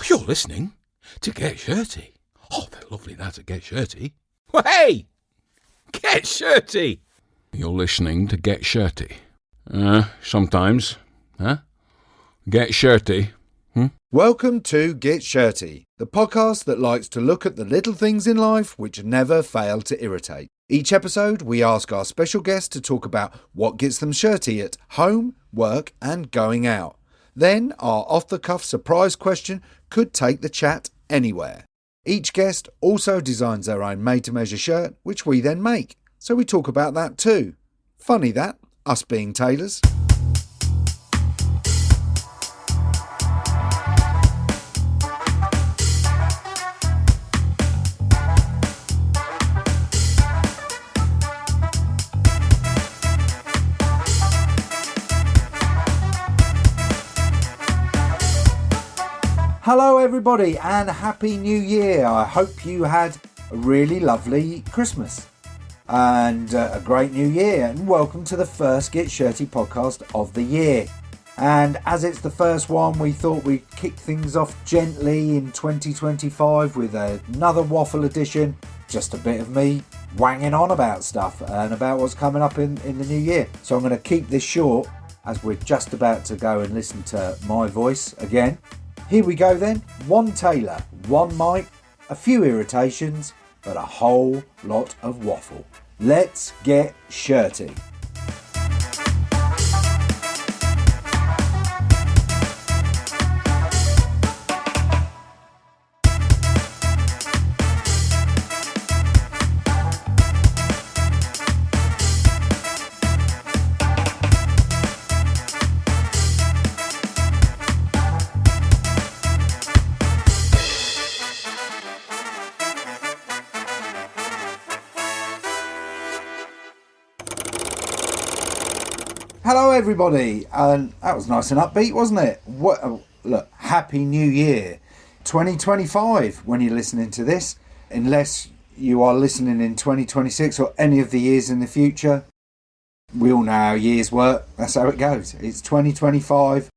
You're listening to Get Shirty. Oh, they're lovely lads at Get Shirty. Well, hey! Get Shirty! You're listening to Get Shirty. Sometimes. Huh? Get Shirty. Welcome to Get Shirty, the podcast that likes to look at the little things in life which never fail to irritate. Each episode, we ask our special guest to talk about what gets them shirty at home, work and going out. Then, our off-the-cuff surprise question could take the chat anywhere. Each guest also designs their own made-to-measure shirt, which we then make. So we talk about that too. Funny that, us being tailors. Hello everybody and Happy New Year. I hope you had a really lovely Christmas and a great New Year, and welcome to the first Get Shirty podcast of the year. And as it's the first one, we thought we'd kick things off gently in 2025 with another waffle edition, just a bit of me whanging on about stuff and about what's coming up in the new year. So I'm going to keep this short as we're just about to go and listen to my voice again. Here we go then. One tailor, one mic, a few irritations, but a whole lot of waffle. Let's get shirty. Hello everybody, and that was nice and upbeat, wasn't it? Look, Happy New Year 2025 when you're listening to this, unless you are listening in 2026 or any of the years in the future. We all know how years work, that's how it goes. It's 2025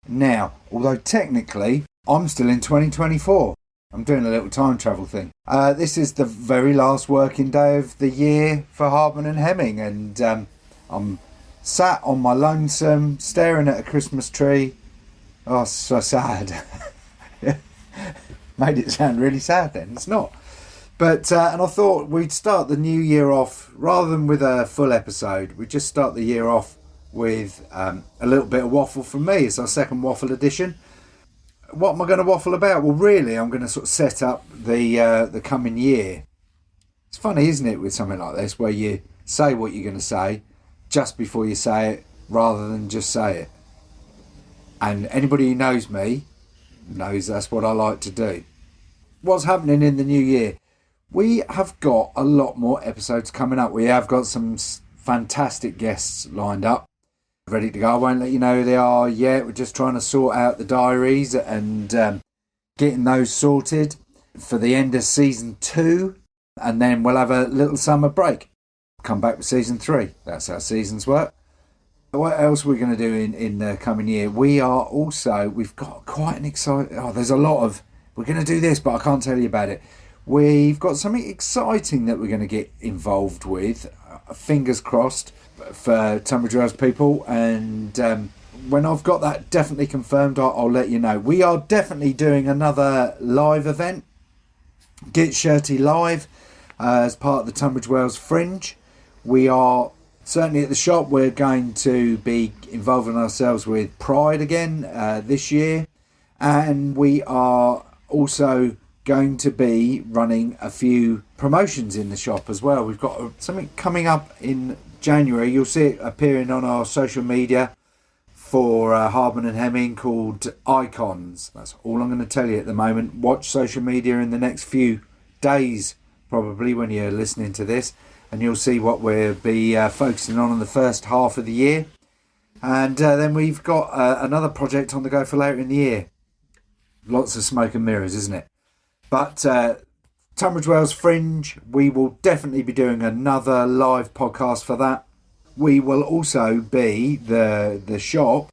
now, although technically I'm still in 2024. I'm doing a little time travel thing. This is the very last working day of the year for Hardman Hemming, and I'm sat on my lonesome, staring at a Christmas tree. Oh, so sad. Made it sound really sad then. It's not. But, and I thought we'd start the new year off, rather than with a full episode, we'd just start the year off with a little bit of waffle from me. It's our second waffle edition. What am I going to waffle about? Well, really, I'm going to sort of set up the coming year. It's funny, isn't it, with something like this, where you say what you're going to say just before you say it, rather than just say it. And anybody who knows me knows that's what I like to do. What's happening in the new year? We have got a lot more episodes coming up. We have got some fantastic guests lined up, ready to go. I won't let you know who they are yet. We're just trying to sort out the diaries and getting those sorted for the end of season 2. And then we'll have a little summer break. Come back with season 3. That's how seasons work. What else are we going to do in the coming year? We've got quite an exciting... there's a lot of... We're going to do this, but I can't tell you about it. We've got something exciting that we're going to get involved with. Fingers crossed for Tunbridge Wells people. And when I've got that definitely confirmed, I'll let you know. We are definitely doing another live event. Get Shirty Live as part of the Tunbridge Wells Fringe. We are certainly at the shop. We're going to be involving ourselves with Pride again this year, and we are also going to be running a few promotions in the shop as well. We've got something coming up in January. You'll see it appearing on our social media for Hardman Hemming called Icons. That's all I'm going to tell you at the moment. Watch social media in the next few days, probably, when you're listening to this, and you'll see what we'll be focusing on in the first half of the year. And then we've got another project on the go for later in the year. Lots of smoke and mirrors, isn't it? But Tunbridge Wells Fringe, we will definitely be doing another live podcast for that. We will also be, the shop,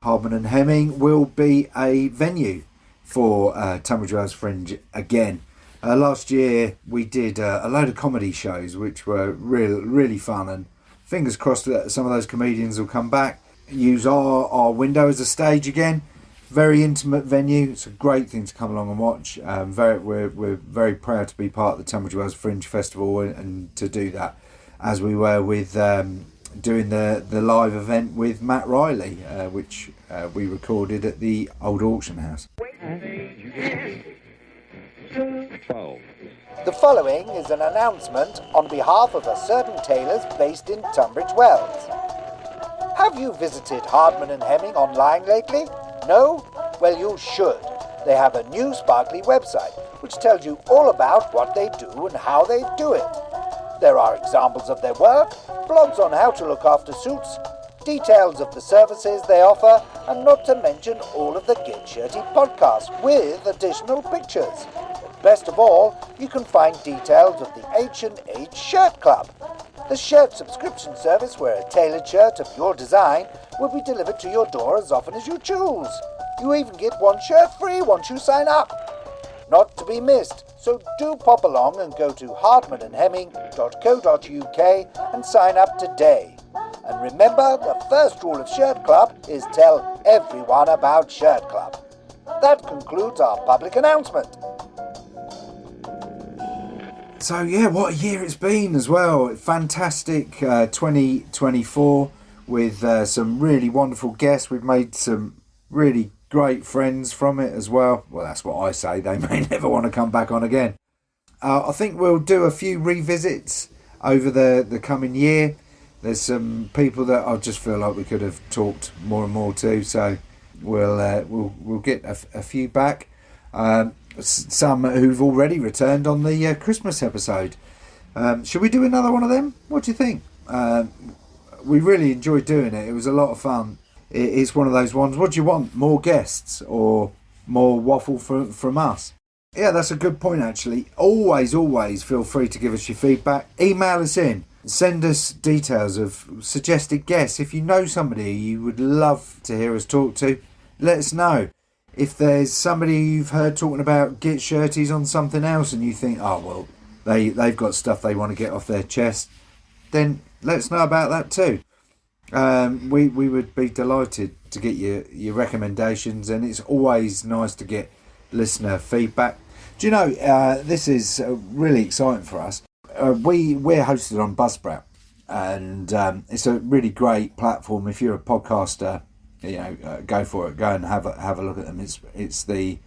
Hardman Hemming, will be a venue for Tunbridge Wells Fringe again. Last year we did a load of comedy shows which were really fun, and fingers crossed that some of those comedians will come back, use our window as a stage again. Very intimate venue. It's a great thing to come along and watch. We're very proud to be part of the Tunbridge Wells Fringe Festival and to do that, as we were with doing the live event with Matt Riley, which we recorded at the old auction house. The following is an announcement on behalf of a certain tailors based in Tunbridge Wells. Have you visited Hardman and Hemming online lately? No? Well, you should. They have a new sparkly website which tells you all about what they do and how they do it. There are examples of their work, blogs on how to look after suits, details of the services they offer, and not to mention all of the Get Shirty podcasts with additional pictures. Best of all, you can find details of the H&H Shirt Club, the shirt subscription service where a tailored shirt of your design will be delivered to your door as often as you choose. You even get one shirt free once you sign up. Not to be missed, so do pop along and go to hardmanandhemming.co.uk and sign up today. And remember, the first rule of Shirt Club is tell everyone about Shirt Club. That concludes our public announcement. So yeah, what a year it's been as well. Fantastic 2024 with some really wonderful guests. We've made some really great friends from it as well. Well, that's what I say. They may never want to come back on again. I think we'll do a few revisits over the coming year. There's some people that I just feel like we could have talked more and more to, so we'll get a few back. Some who've already returned on the Christmas episode. Should we do another one of them? What do you think? We really enjoyed doing it. It was a lot of fun. It's one of those ones. What do you want? More guests or more waffle from us? Yeah, that's a good point, actually. Always feel free to give us your feedback. Email us in. Send us details of suggested guests. If you know somebody you would love to hear us talk to, let us know. If there's somebody you've heard talking about Get Shirties on something else and you think, oh, well, they've got stuff they want to get off their chest, then let us know about that too. We would be delighted to get your recommendations, and it's always nice to get listener feedback. Do you know, this is really exciting for us. We're hosted on Buzzsprout, and it's a really great platform. If you're a podcaster, go for it. Go and have a look at them. It's the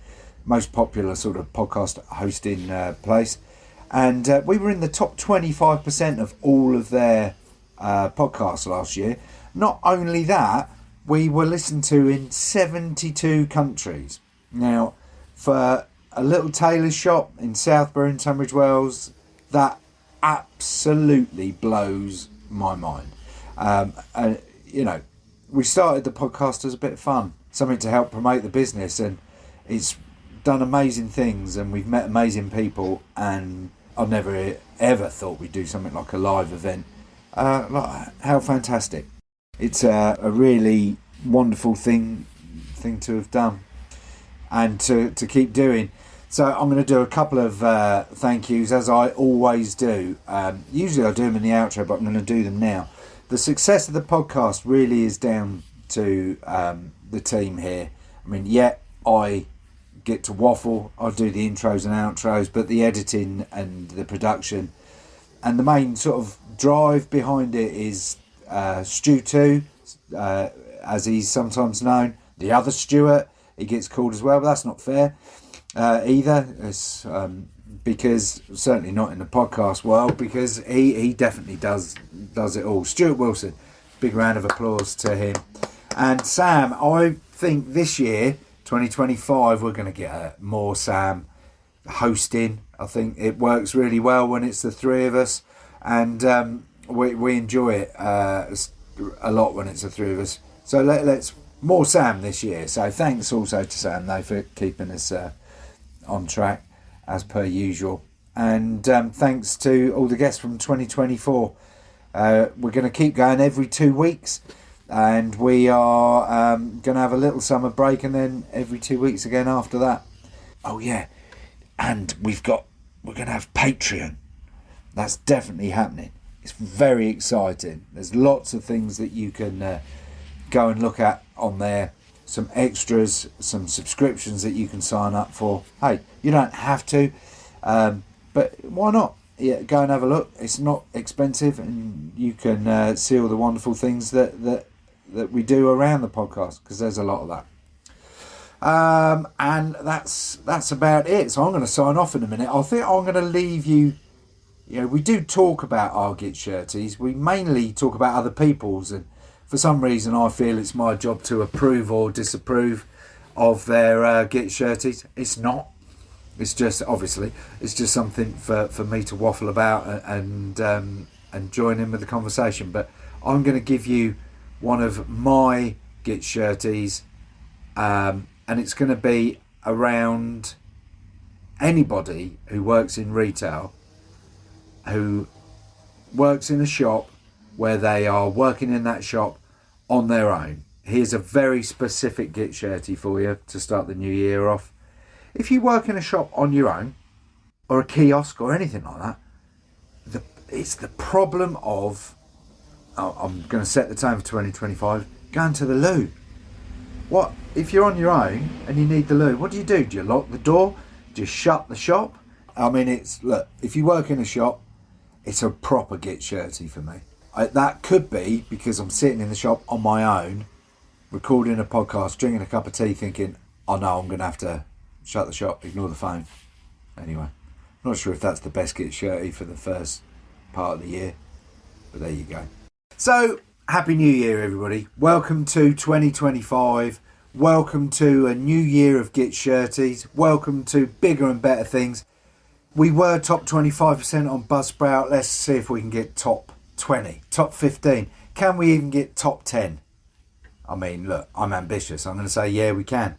most popular sort of podcast hosting place, and we were in the top 25% of all of their podcasts last year. Not only that, we were listened to in 72 countries. Now, for a little tailor shop in Southbury in Tunbridge Wells, that absolutely blows my mind. We started the podcast as a bit of fun, something to help promote the business, and it's done amazing things, and we've met amazing people, and I never ever thought we'd do something like a live event. How fantastic. It's a really wonderful thing to have done and to keep doing. So I'm going to do a couple of thank yous, as I always do. Usually I do them in the outro, but I'm going to do them now. The success of the podcast really is down to the team here. I mean, I get to waffle, I do the intros and outros, but the editing and the production and the main sort of drive behind it is Stu 2, as he's sometimes known. The other Stuart, he gets called as well, but that's not fair either. It's because certainly not in the podcast world, because he definitely does it all. Stuart Wilson, big round of applause to him. And Sam, I think this year 2025 we're going to get more Sam hosting. I think it works really well when it's the three of us, and we enjoy it a lot when it's the three of us. So let's more Sam this year. So thanks also to Sam though for keeping us on track as per usual, and thanks to all the guests from 2024. We're going to keep going every 2 weeks, and we are going to have a little summer break, and then every 2 weeks again after that. Oh yeah, and we're going to have Patreon. That's definitely happening. It's very exciting. There's lots of things that you can go and look at on there. Some extras, some subscriptions that you can sign up for. Hey, you don't have to, but why not? Yeah, go and have a look. It's not expensive, and you can see all the wonderful things that we do around the podcast, because there's a lot of that. And that's about it. So I'm going to sign off in a minute. I think I'm going to leave you. We do talk about our Get Shirties. We mainly talk about other people's, and for some reason I feel it's my job to approve or disapprove of their Get Shirties. It's not. It's just, obviously, it's just something for me to waffle about and join in with the conversation. But I'm going to give you one of my Get Shirties, and it's going to be around anybody who works in retail, who works in a shop where they are working in that shop on their own. Here's a very specific Get Shirty for you to start the new year off. If you work in a shop on your own, or a kiosk or anything like that, it's the problem of, I'm going to set the tone for 2025, going to the loo. What if you're on your own and you need the loo? What do? Do you lock the door? Do you shut the shop? I mean, if you work in a shop, it's a proper Get Shirty for me. That could be because I'm sitting in the shop on my own, recording a podcast, drinking a cup of tea, thinking, oh no, I'm going to have to shut the shop, ignore the phone. Anyway, not sure if that's the best Get Shirty for the first part of the year, but there you go. So, Happy New Year, everybody. Welcome to 2025. Welcome to a new year of Get Shirties. Welcome to bigger and better things. We were top 25% on Buzzsprout. Let's see if we can get top 20, top 15. Can we even get top 10? I mean, look, I'm ambitious. I'm going to say, yeah, we can.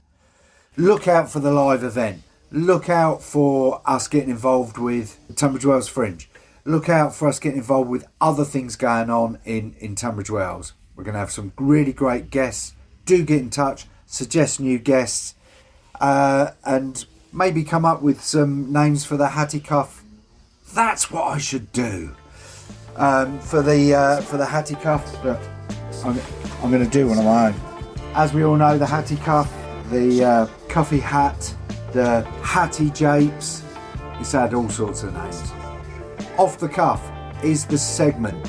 Look out for the live event. Look out for us getting involved with Tunbridge Wells Fringe. Look out for us getting involved with other things going on in Tunbridge Wells. We're going to have some really great guests. Do get in touch. Suggest new guests. And maybe come up with some names for the Hatty Cuff. That's what I should do. For the Hatty Cuff, look, I'm going to do one of my own. As we all know, the Hatty Cuff, the Cuffy Hat, the Hatty Japes. It's had all sorts of names. Off the Cuff is the segment.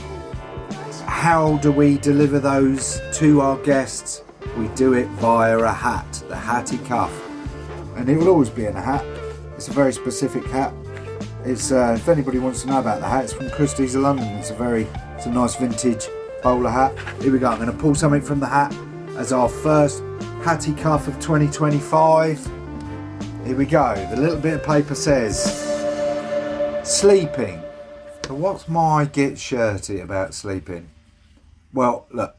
How do we deliver those to our guests? We do it via a hat, the Hatty Cuff. And it will always be in a hat. It's a very specific hat. It's if anybody wants to know about the hat, it's from Christie's of London. It's a nice vintage bowler hat. Here we go. I'm going to pull something from the hat as our first Hatty Cuff of 2025. Here we go. The little bit of paper says sleeping. So what's my Get Shirty about sleeping? Well, look,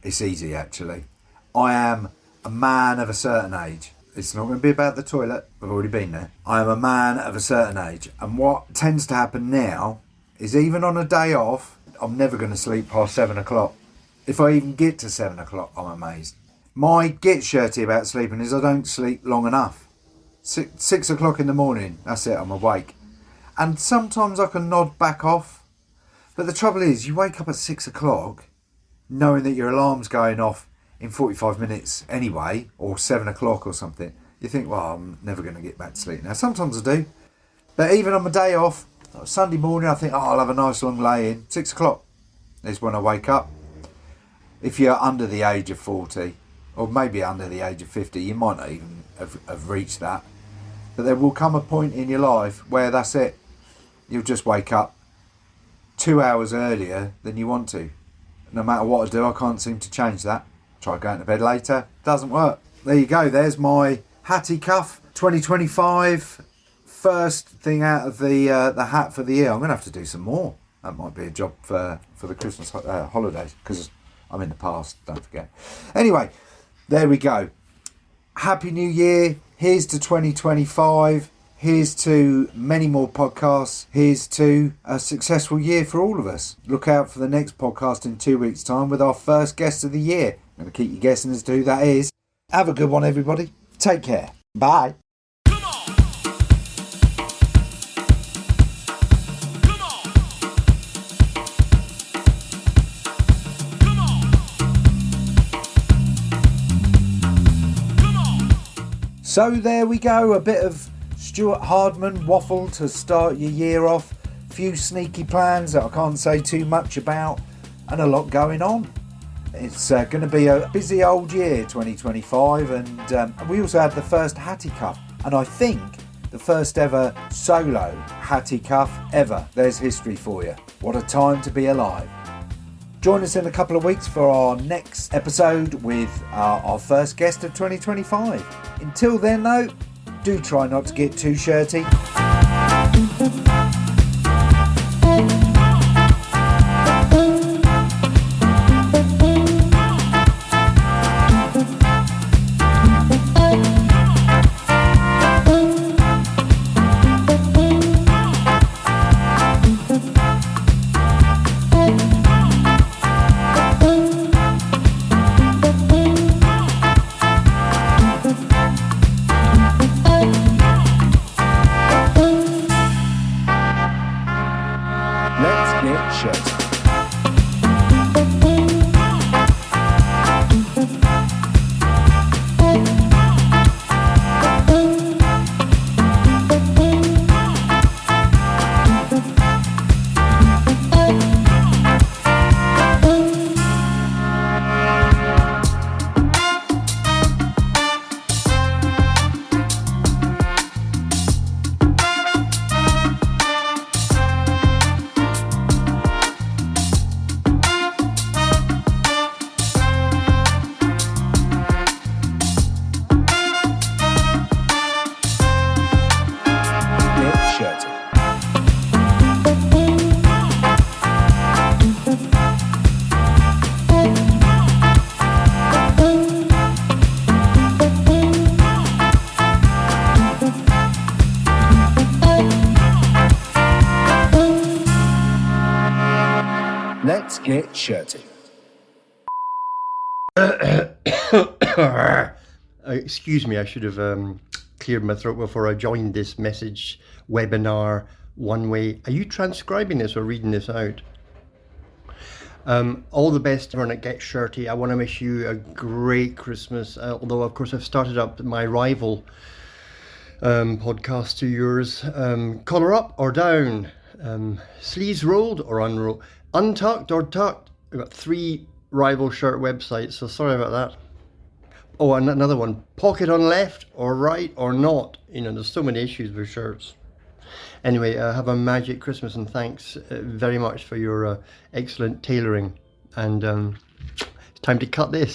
it's easy actually. I am a man of a certain age. It's not going to be about the toilet. I've already been there. I am a man of a certain age. And what tends to happen now is even on a day off, I'm never going to sleep past 7 o'clock. If I even get to 7 o'clock, I'm amazed. My Get Shirty about sleeping is I don't sleep long enough. 6 o'clock in the morning, that's it, I'm awake. And sometimes I can nod back off. But the trouble is, you wake up at 6 o'clock knowing that your alarm's going off in 45 minutes anyway, or 7 o'clock or something. You think, well, I'm never going to get back to sleep. Now, sometimes I do. But even on my day off, Sunday morning, I think, I'll have a nice long lay-in. 6 o'clock is when I wake up. If you're under the age of 40, or maybe under the age of 50, you might not even have reached that. But there will come a point in your life where that's it. You'll just wake up 2 hours earlier than you want to. No matter what I do, I can't seem to change that. Try going to bed later, doesn't work. There you go, there's my Hatty Cuff 2025. First thing out of the hat for the year. I'm going to have to do some more. That might be a job for the Christmas holidays, because I'm in the past, don't forget. Anyway, there we go. Happy New Year. Here's to 2025. Here's to many more podcasts. Here's to a successful year for all of us. Look out for the next podcast in 2 weeks' time with our first guest of the year. I'm going to keep you guessing as to who that is. Have a good one, everybody. Take care. Bye. Come on. So there we go, a bit of Stuart Hardman waffle to start your year off. Few sneaky plans that I can't say too much about, and a lot going on. It's going to be a busy old year 2025, and we also had the first Hatty Cuff, and I think the first ever solo Hatty Cuff ever. There's history for you. What a time to be alive. Join us in a couple of weeks for our next episode with our first guest of 2025. Until then though, do try not to get too shirty. Let's get shirty. Excuse me, I should have cleared my throat before I joined this message webinar one way. Are you transcribing this or reading this out? All the best everyone at Get Shirty. I want to wish you a great Christmas, although of course I've started up my rival podcast to yours. Collar up or down, sleeves rolled or unrolled, untucked or tucked. We've got 3 rival shirt websites, so sorry about that. Oh, and another one, pocket on left or right or not. You know, there's so many issues with shirts. Anyway, have a magic Christmas, and thanks very much for your excellent tailoring. And it's time to cut this.